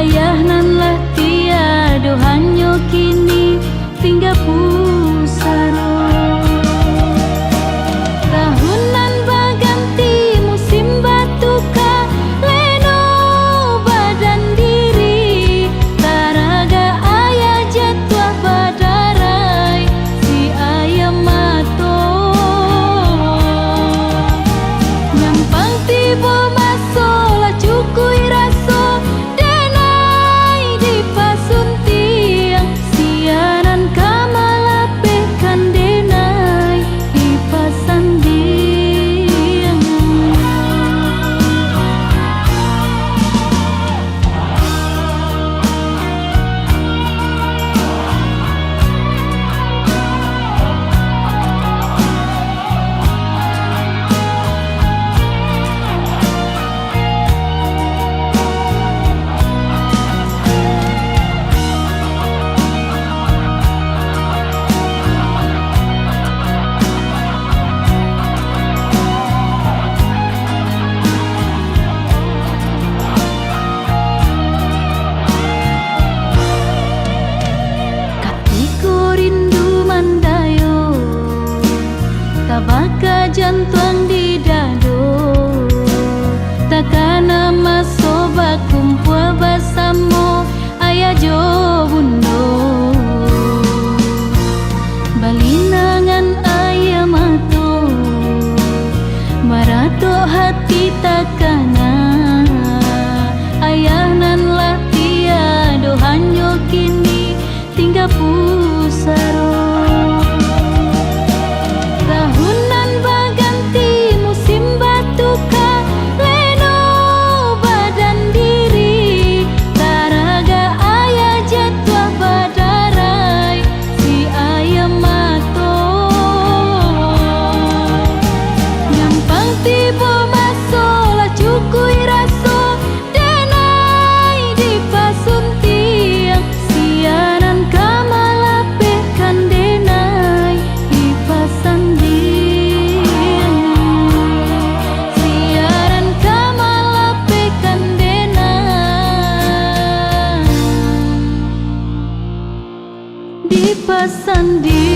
ayah nan lah tiada hanyo kini tinggal pusaro. Tahunan baganti musim batuka leno badan diri taraga ayah jatuh badarai si ayam mato nyampang tiba masolah cukui raso denai di pasuntiang siaran kamalapekan denai di pasandiang. Katiku rindu mandayo tabaka jantuang di dado takana masoba kumpul bersamo ayah jo bundo balinangan ayah mato marato hati takana ayah nan lah tiado hanyo kini tinggal pusaro. Tahunan baganti musim batuka leno badan diri taraga ayah jatuh badarai si ayam mato nyampang tiba masolah cukui raso denai di pasuntiang siaran kamalapekan denai di pasandiang siaran kamalapekan denai di pasandiang.